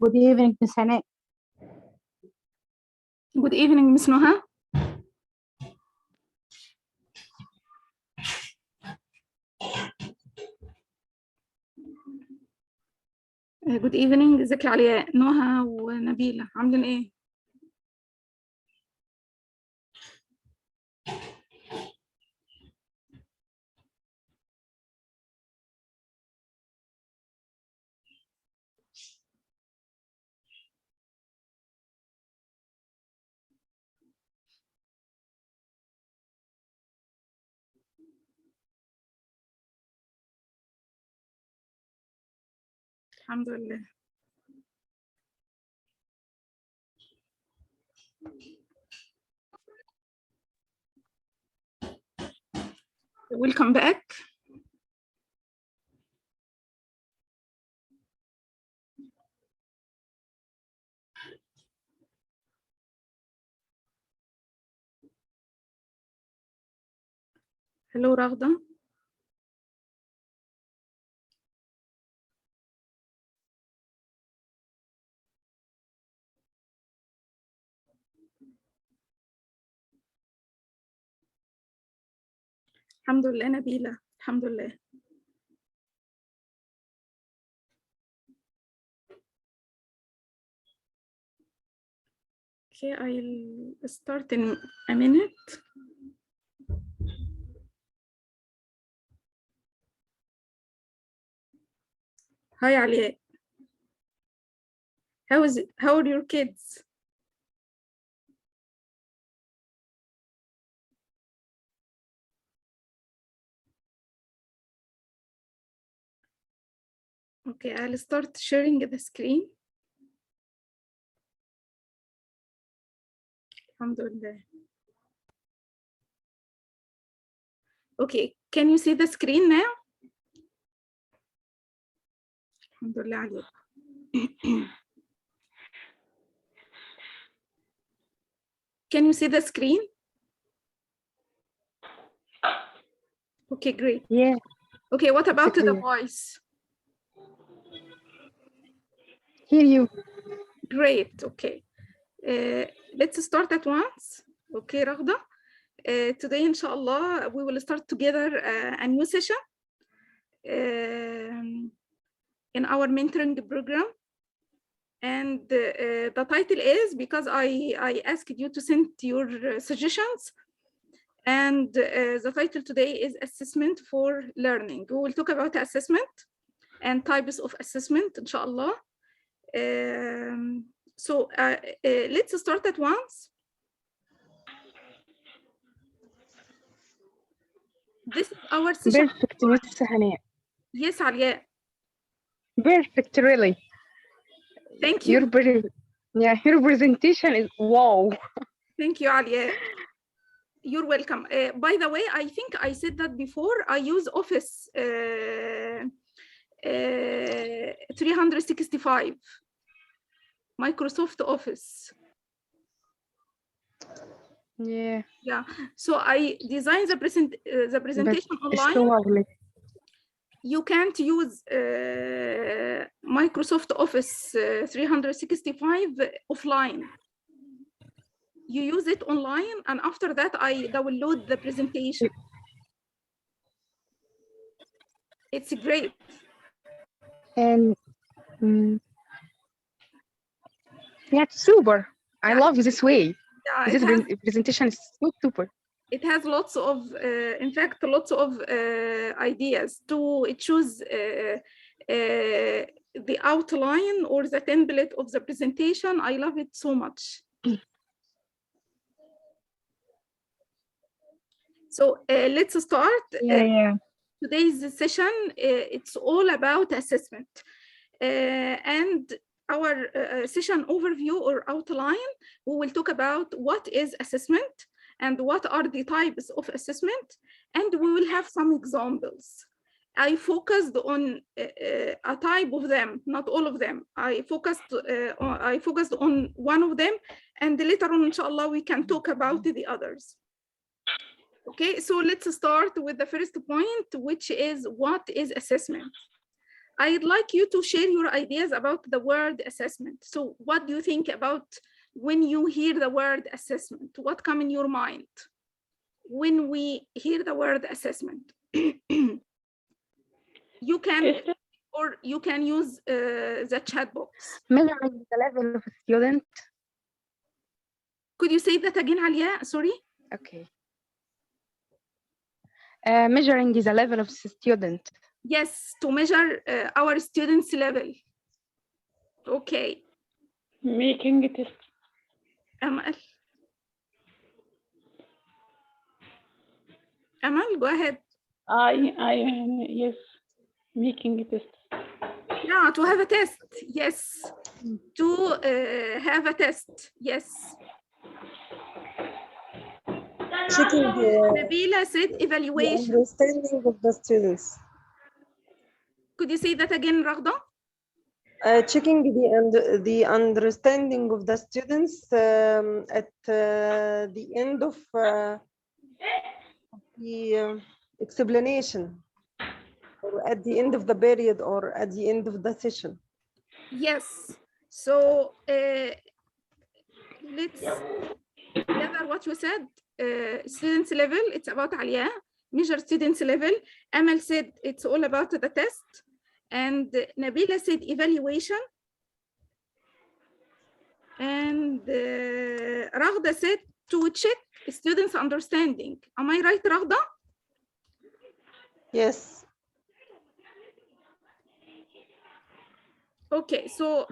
Good evening, Miss Hannah. Good evening, Miss Noha. Good evening. ازيك يا علياء؟ نهى ونبيلة عاملين ايه؟ الحمد لله. Welcome back. Hello, رغدة. الحمد لله نبيلة، الحمد لله. Okay, I'll start in a minute. Hi, علياء. How are your kids? Okay, I'll start sharing the screen. Alhamdulillah. Okay, can you see the screen now? Alhamdulillah عليك. Can you see the screen? Okay, great. Yeah. Okay, what about the voice? Hear you. Great, okay. Let's start at once. Okay, Raghda. Today, inshallah, we will start together a new session in our mentoring program. And the title is, because I asked you to send your suggestions, and the title today is Assessment for Learning. We will talk about assessment and types of assessment, inshallah. So let's start at once. This is our session. Perfect, Miss Hannah. Yes, Alia. Perfect, really. Thank you. Your presentation is wow. Thank you, Alia. You're welcome. By the way, I think I said that before. I use Office 365, Microsoft Office. Yeah. Yeah. So I designed the presentation online. So lovely. You can't use Microsoft Office 365 offline. You use it online, and after that, I download the presentation. It's great. And yeah, it's super. I love this way. Yeah, This presentation is so super. It has lots of, in fact, lots of ideas to choose the outline or the template of the presentation. I love it so much. So let's start. Yeah. Today's session, it's all about assessment. And our session overview or outline, we will talk about what is assessment and what are the types of assessment and we will have some examples. I focused on a type of them, not all of them. I focused on one of them, and later on, inshallah, we can talk about the others. Okay, so let's start with the first point, which is what is assessment? I'd like you to share your ideas about the word assessment. So what do you think about when you hear the word assessment? What comes in your mind when we hear the word assessment? You can use the chat box. Measuring the level of a student. Could you say that again, Alia? Sorry. Okay. Measuring the level of the student. Yes, to measure our students' level. Okay. Making a test. Amal. Amal, go ahead. Yes, making a test. Yeah, to have a test. Yes. To have a test. Yes. Checking Nabila said the evaluation. understanding of the students. Could you say that again, Raghda? Checking the understanding of the students at the end of the explanation, or at the end of the period, or at the end of the session. Yes. So let's gather what you said. Students level, it's about Alia. Measure students level. Amal said it's all about the test. And Nabila said evaluation. And Raghda said to check students' understanding. Am I right, Raghda? Yes. Okay, so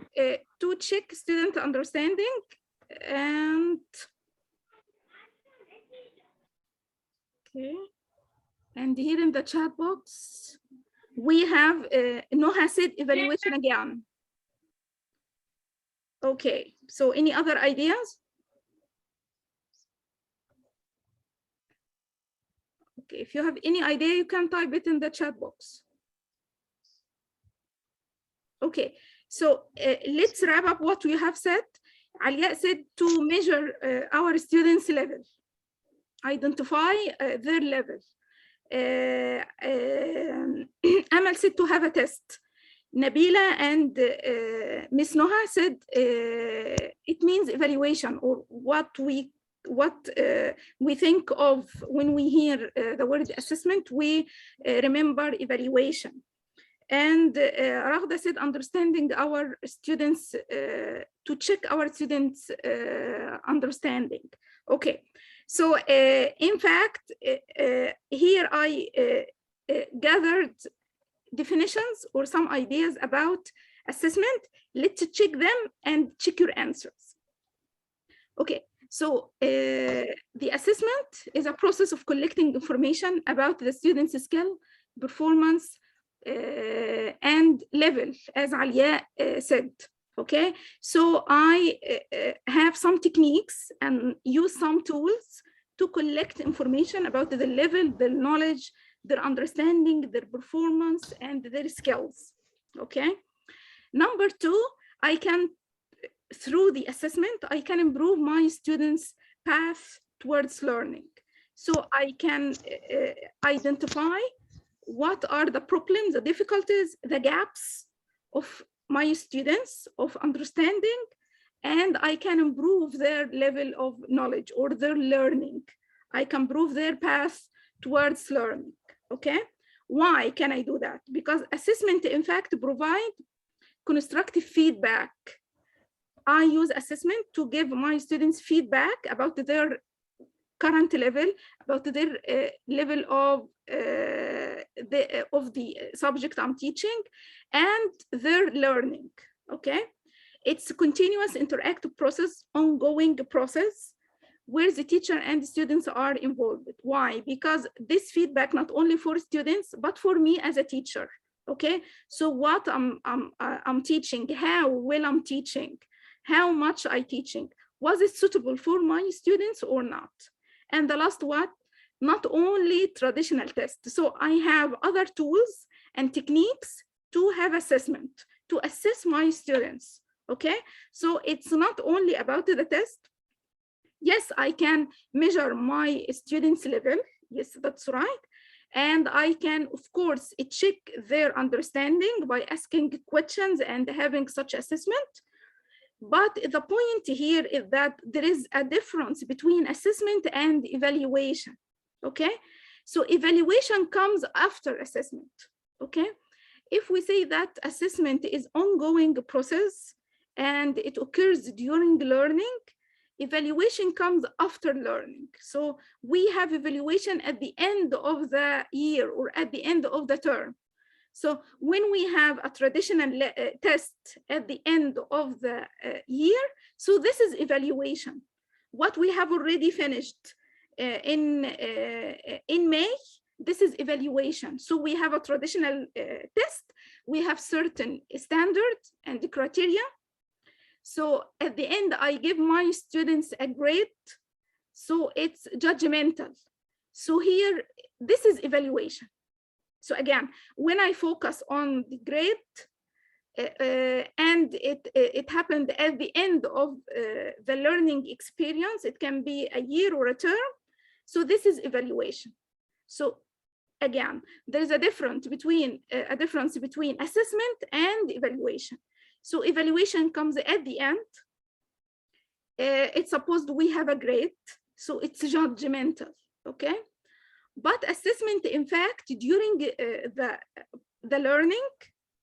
to check student understanding, and okay, and here in the chat box, we have Noha said evaluation again. Okay, so any other ideas? Okay, if you have any idea, you can type it in the chat box. Okay, so let's wrap up what we have said. Alia said to measure our students' level, identify their level. Amal said to have a test. Nabila and Miss Noha said it means evaluation, or what we think of when we hear the word assessment. We remember evaluation. And Raghda said understanding our students, to check our students' understanding. Okay, so in fact, here I gathered definitions or some ideas about assessment. Let's check them and check your answers. Okay, so the assessment is a process of collecting information about the student's skill, performance, and level, as Alia said. Okay, so I have some techniques and use some tools to collect information about the level, their knowledge, their understanding, their performance, and their skills. Okay, number two, I can, through the assessment, I can improve my students' path towards learning. So I can identify what are the problems, the difficulties, the gaps of my students of understanding, and I can improve their level of knowledge or their learning. I can improve their path towards learning, okay? Why can I do that? Because assessment, in fact, provide constructive feedback. I use assessment to give my students feedback about their current level, about their level of the subject I'm teaching and their learning, okay? It's a continuous interactive process, ongoing process, where the teacher and the students are involved. Why? Because this feedback not only for students, but for me as a teacher, okay? So what I'm teaching, how well I'm teaching, how much I teaching, was it suitable for my students or not? And the last one, not only traditional tests. So I have other tools and techniques to have assessment, to assess my students, okay? So it's not only about the test. Yes, I can measure my students' level. Yes, that's right. And I can, of course, check their understanding by asking questions and having such assessment. But the point here is that there is a difference between assessment and evaluation, okay? So evaluation comes after assessment, okay? If we say that assessment is ongoing process and it occurs during learning, evaluation comes after learning. So we have evaluation at the end of the year or at the end of the term. So when we have a traditional test at the end of the year, so this is evaluation. What we have already finished in May, this is evaluation. So we have a traditional test, we have certain standards and criteria. So at the end, I give my students a grade. So it's judgmental. So here, this is evaluation. So again, when I focus on the grade, and it happened at the end of the learning experience, it can be a year or a term. So this is evaluation. So again, there is a difference between assessment and evaluation. So evaluation comes at the end. It's supposed we have a grade, so it's judgmental, okay? But assessment, in fact, during the learning,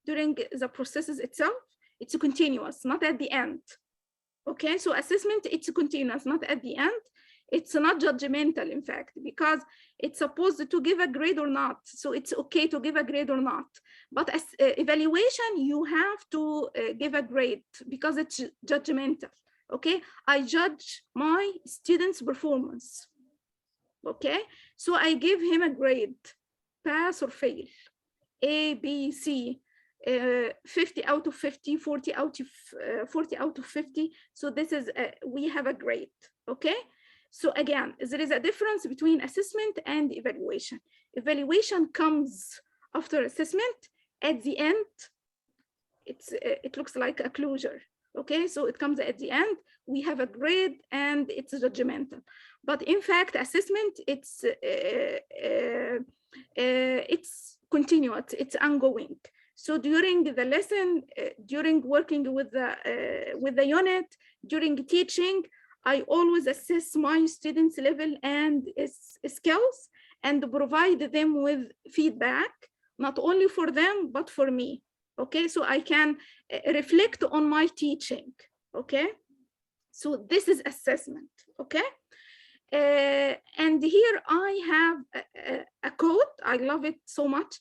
during the processes itself, it's continuous, not at the end, okay? So assessment, it's continuous, not at the end. It's not judgmental, in fact, because it's supposed to give a grade or not. So it's okay to give a grade or not. But as evaluation, you have to give a grade because it's judgmental, okay? I judge my student's performance, okay? So I give him a grade, pass or fail, A, B, C, 50 out of 50, 40 out of 50. So this is, we have a grade, okay? So again, there is a difference between assessment and evaluation. Evaluation comes after assessment. At the end, it looks like a closure, okay? So it comes at the end, we have a grade and it's judgmental. But in fact, assessment, it's continuous, it's ongoing. So during the lesson, during working with the unit, during teaching, I always assess my students' level and skills and provide them with feedback, not only for them, but for me, okay? So I can reflect on my teaching, okay? So this is assessment, okay? And here I have a quote, I love it so much.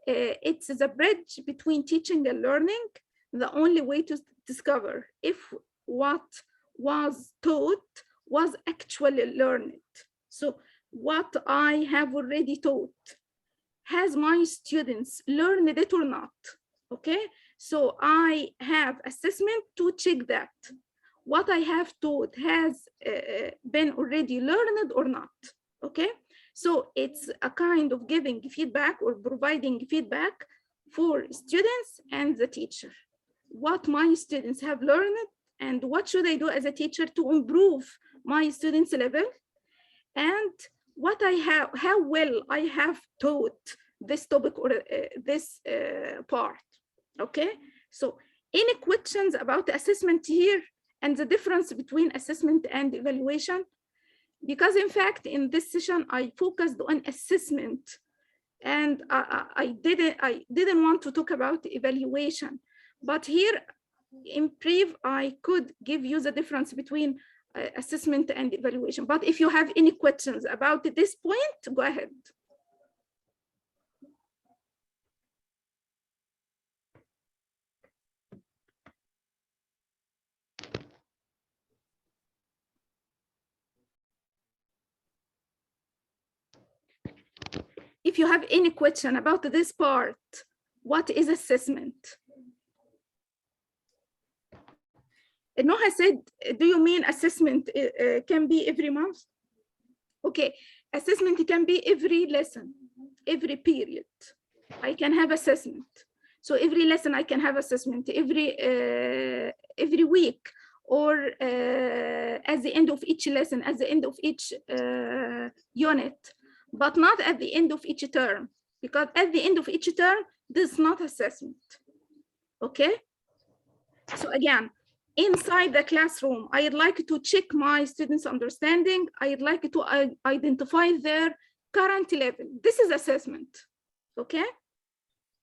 It's the bridge between teaching and learning, the only way to discover if what was taught was actually learned. So what I have already taught, has my students learned it or not, okay? So I have assessment to check that. What I have taught has been already learned or not, okay? So it's a kind of giving feedback or providing feedback for students and the teacher. What my students have learned and what should I do as a teacher to improve my students' level, and what I have, how well I have taught this topic or this part, okay? So any questions about the assessment here and the difference between assessment and evaluation? Because in fact, in this session, I focused on assessment and I didn't want to talk about evaluation, but here in brief, I could give you the difference between assessment and evaluation. But if you have any questions about this point, go ahead. If you have any question about this part, what is assessment? Noha said, do you mean assessment can be every month? Okay, assessment can be every lesson, every period. I can have assessment. So every lesson I can have assessment, every week, or at the end of each lesson, at the end of each unit, but not at the end of each term, because at the end of each term, this is not assessment. Okay? So again, inside the classroom, I'd like to check my students' understanding. I'd like to identify their current level. This is assessment, okay?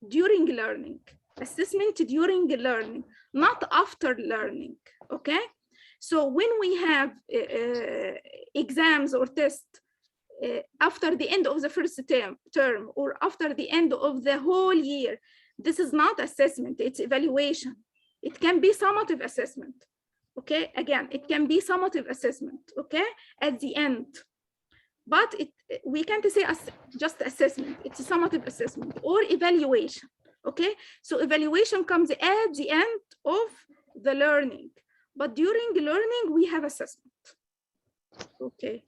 During learning, assessment during learning, not after learning, okay? So when we have exams or tests after the end of the first term or after the end of the whole year, this is not assessment, it's evaluation. It can be summative assessment, okay? Again, it can be summative assessment, okay? At the end, but we can't say just assessment, it's a summative assessment or evaluation, okay? So evaluation comes at the end of the learning, but during learning, we have assessment, okay?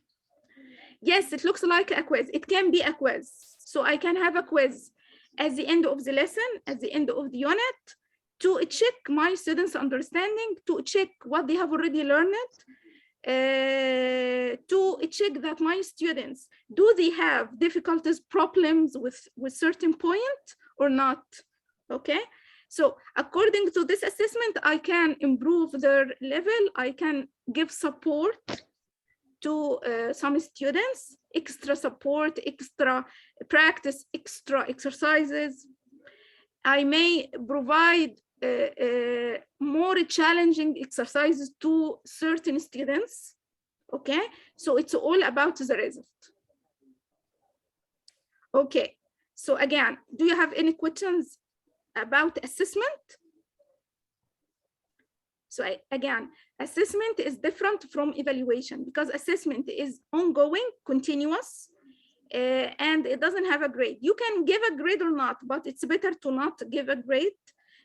Yes, it looks like a quiz. It can be a quiz. So I can have a quiz at the end of the lesson, at the end of the unit, to check my students' understanding, to check what they have already learned, to check that my students, do they have difficulties, problems with certain point or not, okay? So according to this assessment, I can improve their level, I can give support to some students, extra support, extra practice, extra exercises. I may provide more challenging exercises to certain students, okay? So it's all about the result. Okay, so again, do you have any questions about assessment? So again, assessment is different from evaluation because assessment is ongoing, continuous, and it doesn't have a grade. You can give a grade or not, but it's better to not give a grade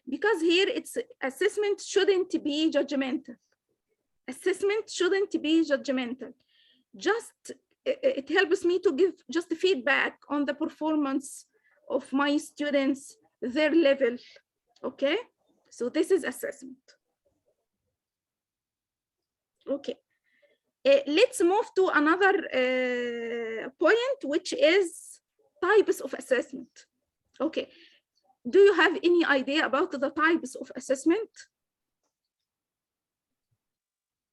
because here it's assessment shouldn't be judgmental. Assessment shouldn't be judgmental. Just it helps me to give just feedback on the performance of my students, their level, okay? So this is assessment. Okay, let's move to another point, which is types of assessment. Okay, do you have any idea about the types of assessment?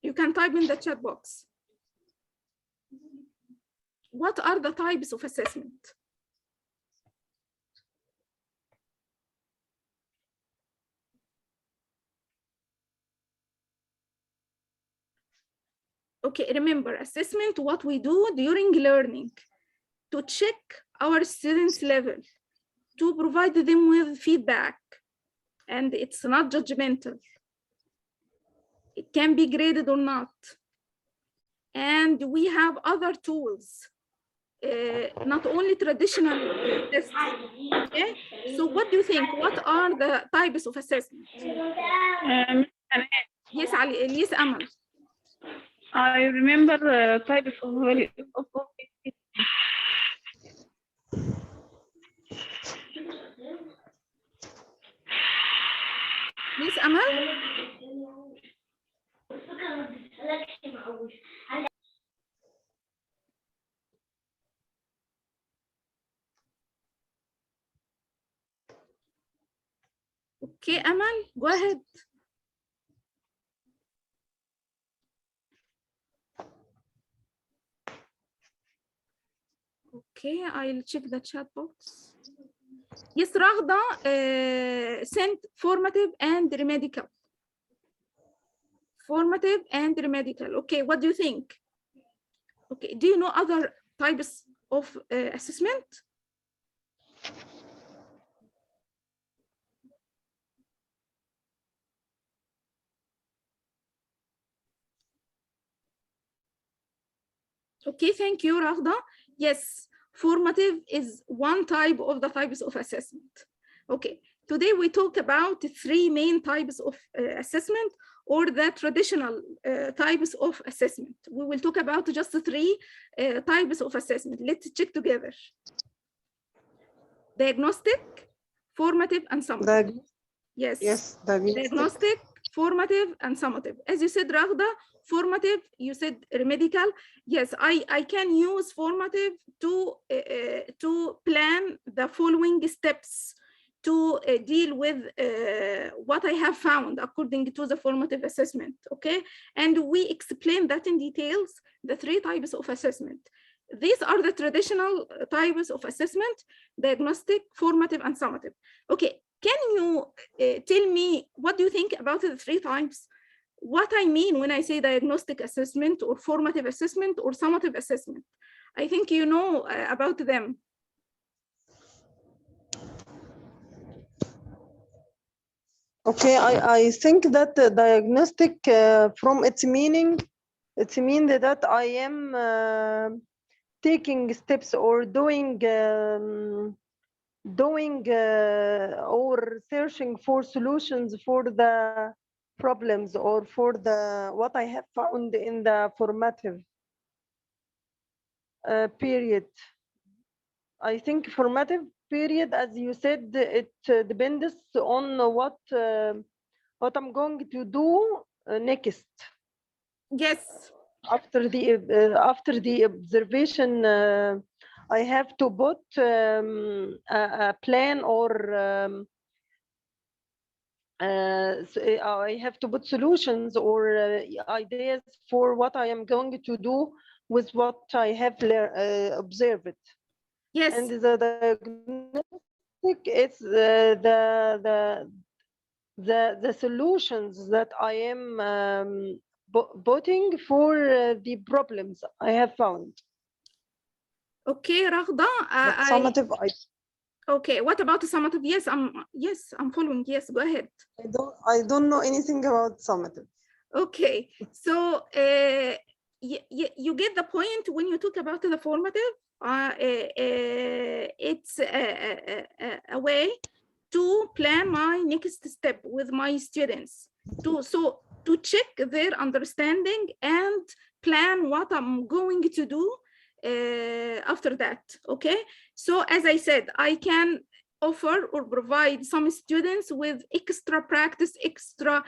You can type in the chat box. What are the types of assessment? Okay, remember assessment, what we do during learning to check our students' level, to provide them with feedback, and it's not judgmental. It can be graded or not. And we have other tools, not only traditional tests, okay? So what do you think? What are the types of assessment? Yes, Ali, yes, Amal. I remember types of Yes, Amal. Okay, Amal, go ahead. Okay, I'll check the chat box. Yes, Raghda sent formative and remedial. Formative and remedial. Okay, what do you think? Okay, do you know other types of assessment? Okay, thank you, Raghda. Yes, formative is one type of the types of assessment. Okay, today we talked about 3 main types of assessment. or the traditional types of assessment. We will talk about just 3 types of assessment. Let's check together. Diagnostic, formative, and summative. Yes. Yes, Diagnostic, formative, and summative. As you said, Raghda, formative, you said remedial. Yes, I can use formative to plan the following steps to deal with what I have found according to the formative assessment, okay? And we explain that in details, the 3 types of assessment. These are the traditional types of assessment: diagnostic, formative, and summative. Okay, can you tell me what do you think about the 3 types? What I mean when I say diagnostic assessment or formative assessment or summative assessment? I think you know about them. Okay, I think that the diagnostic from its meaning, it means that I am taking steps or doing or searching for solutions for the problems or for the what I have found in the formative period. I think formative period, as you said, it depends on what I'm going to do next. Yes. After the observation, I have to put a plan or I have to put solutions or ideas for what I am going to do with what I have observed. Yes. And the diagnostic, it's the solutions that I am putting for the problems I have found. Okay, Raghda. Summative, okay, what about the summative? Yes, I'm following. Yes, go ahead. I don't know anything about summative. Okay, so you get the point when you talk about the formative. It's a way to plan my next step with my students, to check their understanding and plan what I'm going to do after that. Okay, so as I said, I can offer or provide some students with extra practice, extra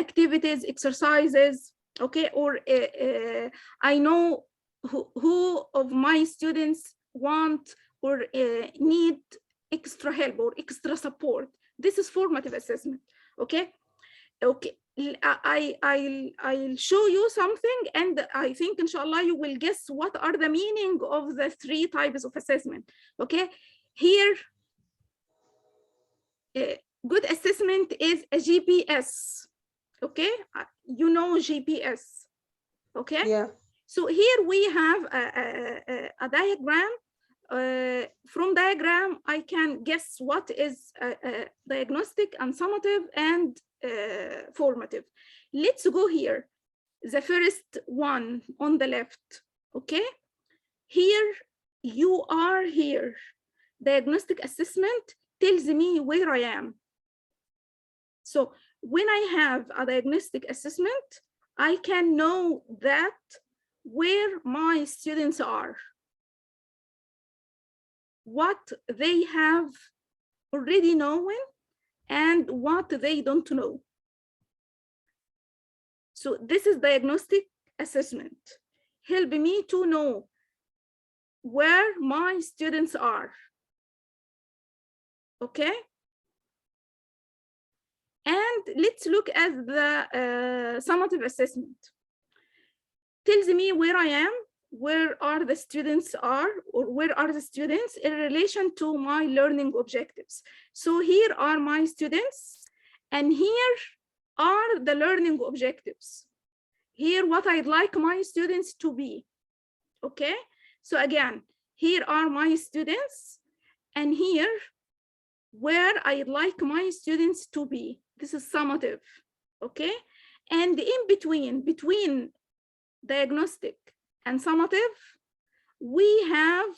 activities, exercises, okay? Or I know who of my students want or need extra help or extra support. This is formative assessment, okay? Okay, I'll show you something, and I think inshallah you will guess what are the meaning of the 3 types of assessment, okay? Here, good assessment is a GPS, okay? You know GPS, okay? Yeah. So here we have a diagram. From diagram, I can guess what is diagnostic and summative and formative. Let's go here. The first one on the left, okay? Here, you are here. Diagnostic assessment tells me where I am. So when I have a diagnostic assessment, I can know that where my students are, what they have already known and what they don't know. So this is diagnostic assessment. Help me to know where my students are, okay? And let's look at the summative assessment. Tells me where I am, where are the students are, or where are the students in relation to my learning objectives. So here are my students, and here are the learning objectives. Here, what I'd like my students to be, okay? So again, here are my students, and here, where I'd like my students to be. This is summative, okay? And in between diagnostic and summative, we have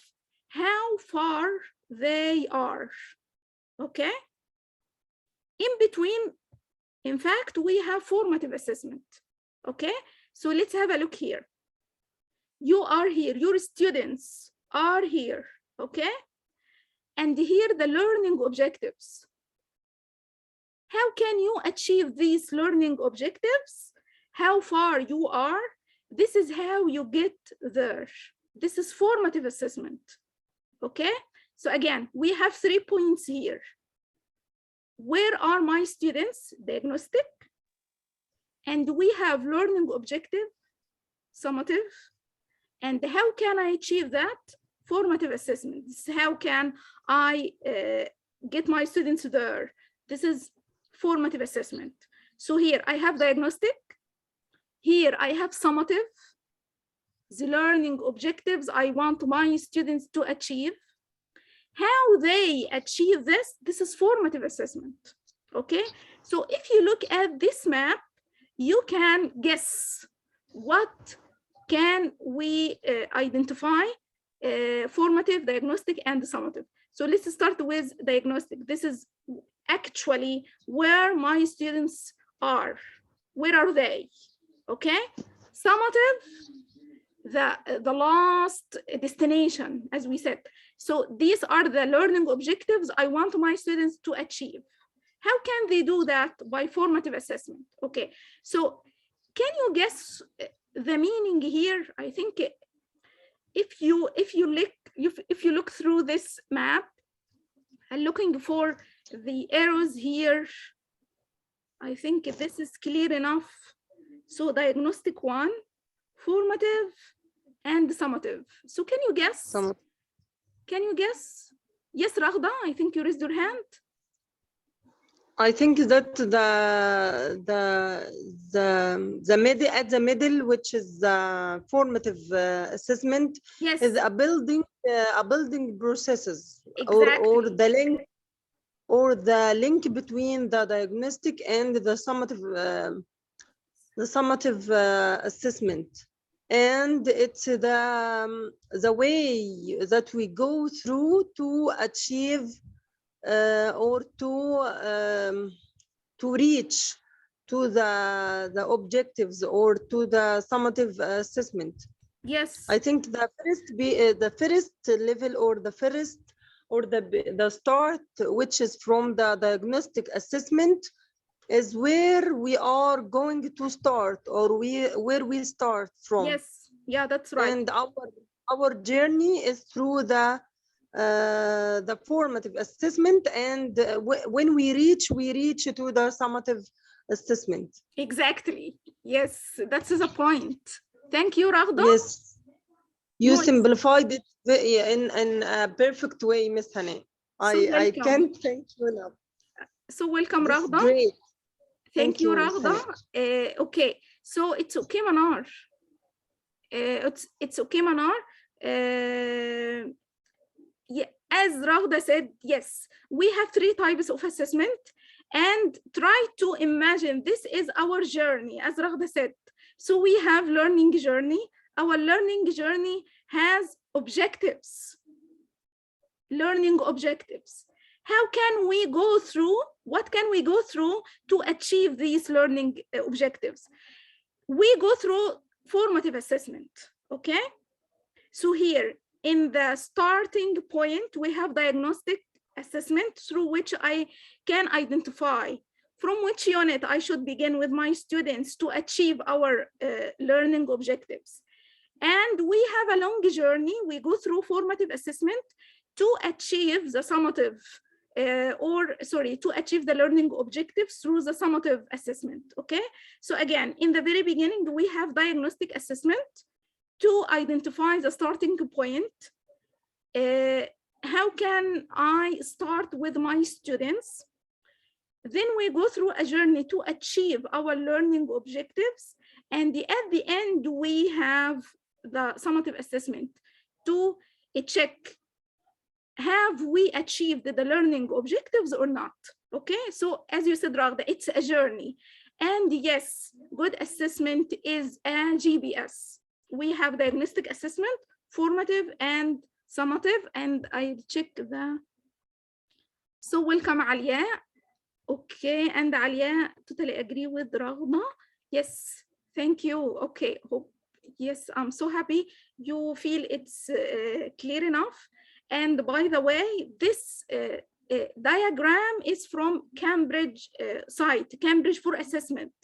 how far they are, okay? In between In fact, we have formative assessment. Okay, so let's have a look here. You are here, your students are here, okay? And here the learning objectives. How can you achieve these learning objectives? How far you are? This is how you get there. This is formative assessment, okay? So again, we have 3 points here. Where are my students? Diagnostic. And we have learning objective, summative. And how can I achieve that? Formative assessment. This is how can I get my students there? This is formative assessment. So here I have diagnostic. Here I have summative. The learning objectives I want my students to achieve. How they achieve this, this is formative assessment, okay? So if you look at this map, you can guess what can we identify formative, diagnostic, and summative. So let's start with diagnostic. This is actually where my students are. Where are they? Okay. Summative, the last destination, as we said. So these are the learning objectives I want my students to achieve. How can they do that? By formative assessment. Okay. So can you guess the meaning here? I think if you look through this map and looking for the arrows here, I think this is clear enough. So diagnostic 1, formative, and summative. So can you guess? Can you guess? Yes, Raghda, I think you raised your hand. I think that the middle, at the middle, which is the formative assessment, Yes, is a building processes, exactly. or the link between the diagnostic and the summative assessment. And it's the way that we go through to achieve or to reach to the objectives or to the summative assessment. Yes. I think the first level or the start, which is from the diagnostic assessment, is where we are going to start, or where we start from. Yes, yeah, that's right. And our journey is through the formative assessment, and when we reach to the summative assessment. Exactly. Yes, that's the point. Thank you, Raghda. Yes, you No, simplified it in a perfect way, Miss Hane. I welcome. can't thank you enough. So welcome, This is Raghda. great. Thank you, Miss Raghda. Hane. Okay, so it's okay, Manar. It's okay, Manar. Yeah, as Raghda said, yes, we have 3 types of assessment, and try to imagine this is our journey, as Raghda said. So we have learning journey. Our learning journey has objectives, learning objectives. How can we go through, what can we go through to achieve these learning objectives? We go through formative assessment, okay? So here, in the starting point, we have diagnostic assessment through which I can identify from which unit I should begin with my students to achieve our learning objectives. And we have a long journey. We go through formative assessment to achieve the summative, to achieve the learning objectives through the summative assessment, okay? So again, in the very beginning, we have diagnostic assessment to identify the starting point. How can I start with my students? Then we go through a journey to achieve our learning objectives. And at the end, we have the summative assessment to check, have we achieved the learning objectives or not? Okay, so as you said, Raghda, it's a journey. And yes, good assessment is a GPS. We have diagnostic assessment, formative and summative, and I check the. So welcome, Alia. Okay, and Alia, totally agree with Raghma. Yes, thank you. Okay, yes, I'm so happy you feel it's clear enough. And by the way, this diagram is from Cambridge site, Cambridge for Assessment.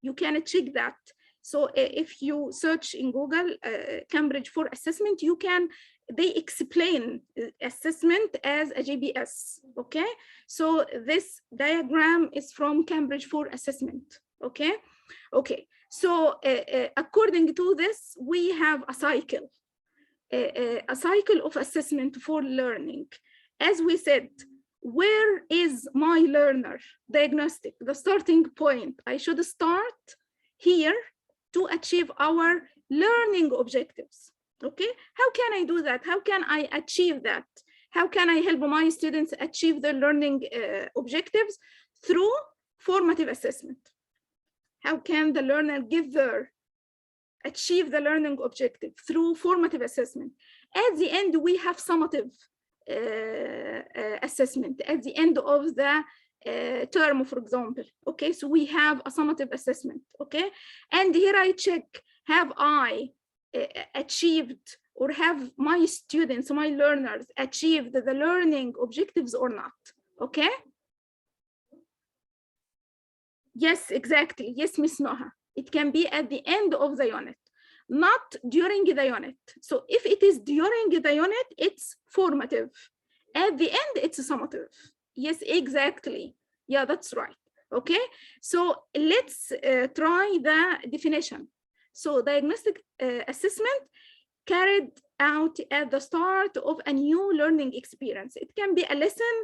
You can check that. So if you search in Google Cambridge for Assessment, they explain assessment as a GBS, okay? So this diagram is from Cambridge for Assessment, okay? Okay, so according to this, we have a cycle of assessment for learning. As we said, where is my learner? Diagnostic, the starting point. I should start here to achieve our learning objectives. Okay, how can I do that? How can I achieve that? How can I help my students achieve their learning objectives? Through formative assessment. How can the learner achieve the learning objective? Through formative assessment. At the end, we have summative assessment. At the end of the term, for example. Okay, so we have a summative assessment. Okay, and here I check, have I achieved, or have my students, my learners achieved the learning objectives or not? Okay. Yes, exactly. Yes, Miss Noha. It can be at the end of the unit, not during the unit. So if it is during the unit, it's formative. At the end, it's summative. Yes, exactly. Yeah, that's right. Okay, so let's try the definition. So diagnostic assessment carried out at the start of a new learning experience. It can be a lesson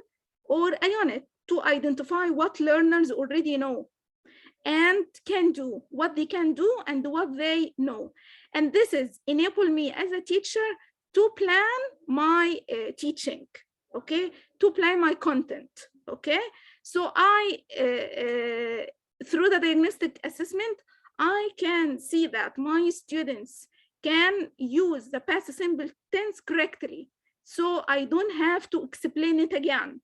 or a unit to identify what learners already know and can do, what they can do and what they know. And this is enable me as a teacher to plan my teaching, okay, to plan my content, okay. So I, through the diagnostic assessment, I can see that my students can use the past simple tense correctly. So I don't have to explain it again.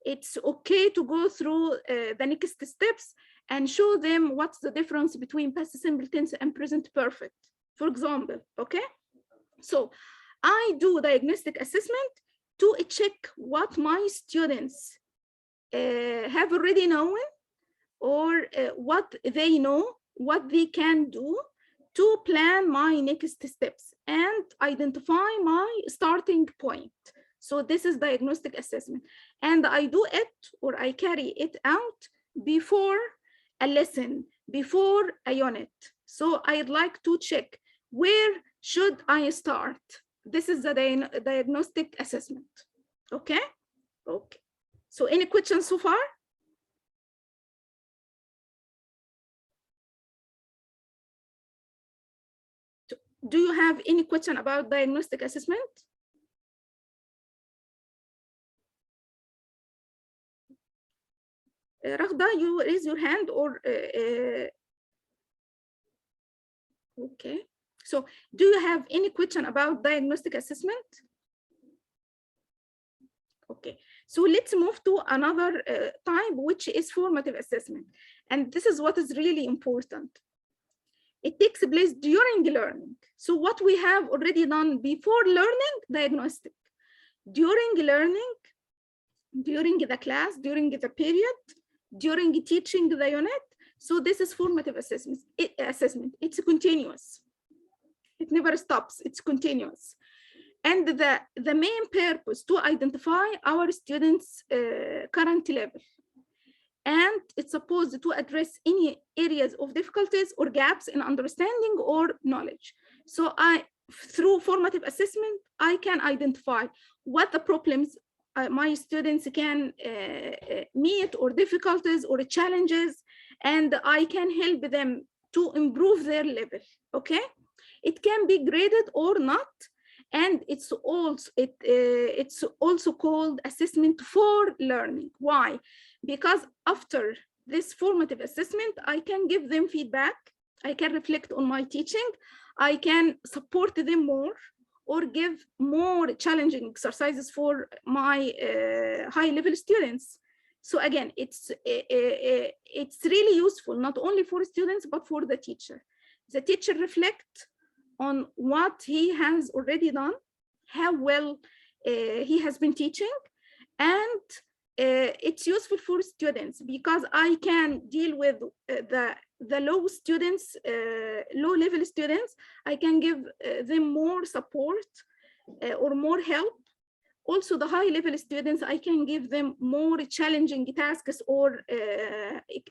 It's okay to go through the next steps and show them what's the difference between past simple tense and present perfect, for example, okay? So I do diagnostic assessment to check what my students have already known, or what they know, what they can do to plan my next steps and identify my starting point. So this is diagnostic assessment. And I do it, or I carry it out before a lesson, before a unit. So I'd like to check, where should I start? This is the diagnostic assessment, okay? Okay, so any questions so far? Do you have any question about diagnostic assessment? Raghda, you raise your hand, or okay. So do you have any question about diagnostic assessment? Okay, so let's move to another type, which is formative assessment. And this is what is really important. It takes place during learning. So what we have already done before learning, diagnostic. During learning, during the class, during the period, during teaching the unit. So this is formative assessment. It's continuous. It never stops, it's continuous. And the main purpose to identify our students' current level. And it's supposed to address any areas of difficulties or gaps in understanding or knowledge. So through formative assessment, I can identify what the problems my students can meet, or difficulties or challenges, and I can help them to improve their level, okay? It can be graded or not, and it's also called assessment for learning. Why? Because after this formative assessment, I can give them feedback, I can reflect on my teaching, I can support them more, or give more challenging exercises for my high-level students. So again, it's really useful, not only for students, but for the teacher. The teacher reflects on what he has already done, how well he has been teaching, and it's useful for students because I can deal with the low students, low-level students. I can give them more support or more help. Also, the high-level students, I can give them more challenging tasks or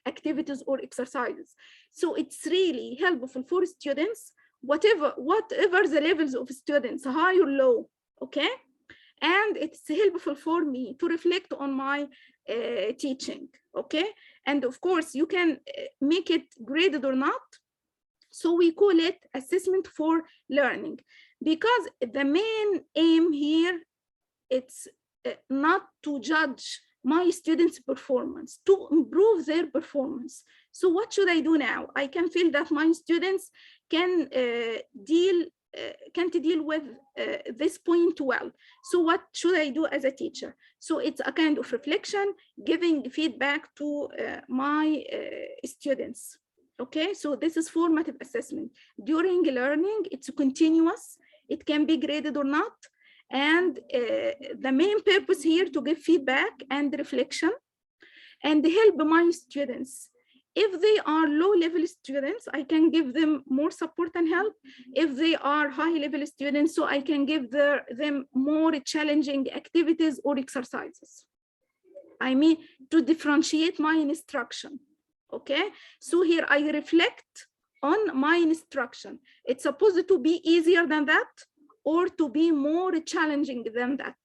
activities or exercises. So it's really helpful for students, whatever the levels of students, high or low, okay? And it's helpful for me to reflect on my teaching, okay? And of course, you can make it graded or not. So we call it assessment for learning, because the main aim here, it's not to judge my students' performance, to improve their performance. So what should I do now? I can feel that my students can't deal with this point well. So what should I do as a teacher? So it's a kind of reflection, giving feedback to my students. Okay, so this is formative assessment. During learning, it's continuous. It can be graded or not. And the main purpose here to give feedback and reflection and help my students. If they are low-level students, I can give them more support and help. If they are high-level students, so I can give them more challenging activities or exercises. I mean, to differentiate my instruction, okay? So here I reflect on my instruction. It's supposed to be easier than that, or to be more challenging than that,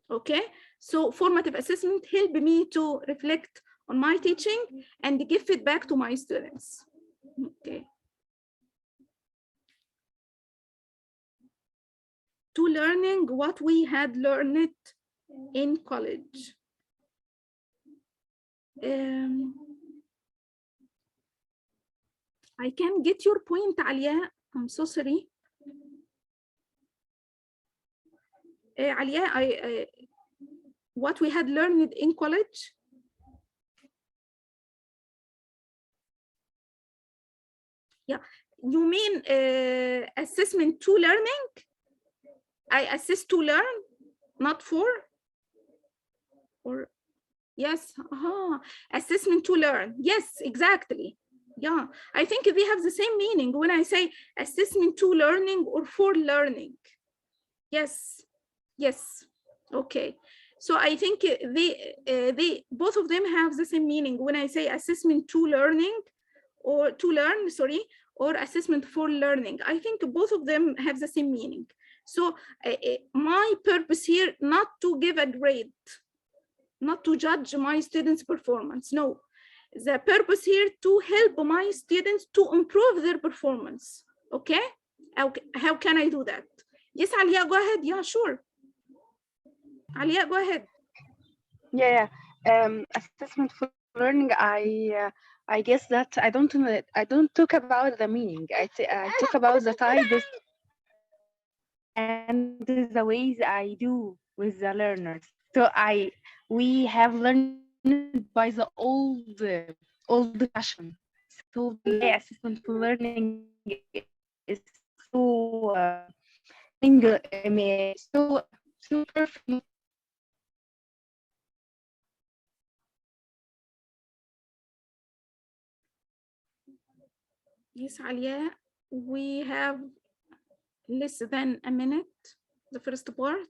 okay? So formative assessment help me to reflect on my teaching and give feedback to my students, okay? To learning what we had learned in college. I can get your point, Alia, I'm so sorry. Alia, what we had learned in college? Yeah, you mean assessment to learning? I assess to learn, not for? Or yes, assessment to learn. Yes, exactly. Yeah, I think they have the same meaning when I say assessment to learning or for learning. Yes. Yes, okay. So I think they both of them have the same meaning when I say assessment to learning or to learn, sorry, or assessment for learning. I think both of them have the same meaning. So my purpose here, not to give a grade, not to judge my students' performance, no. The purpose here to help my students to improve their performance, okay? How can I do that? Yes, Alia, go ahead, yeah, sure. Alia, go ahead. Yeah, assessment for learning. I guess that I don't talk about the meaning. I talk about the types and the ways I do with the learners. So we have learned by the old fashion. So the assessment for learning is so perfect. Yes, Alia, we have less than a minute, the first part.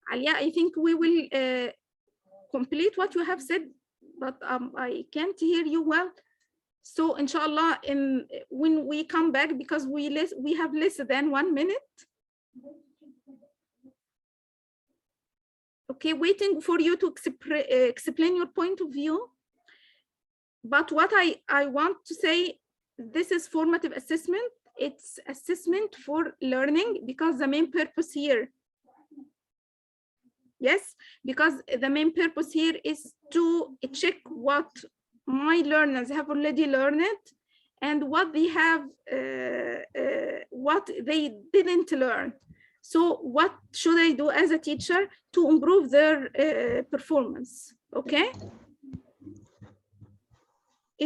Alia, I think we will complete what you have said, but I can't hear you well. So inshallah, when we come back, because we have less than 1 minute. Okay, waiting for you to explain your point of view. But what I want to say, this is formative assessment. It's assessment for learning because the main purpose here, yes, because the main purpose here is to check what my learners have already learned and what they have, what they didn't learn. So what should I do as a teacher to improve their performance? Okay.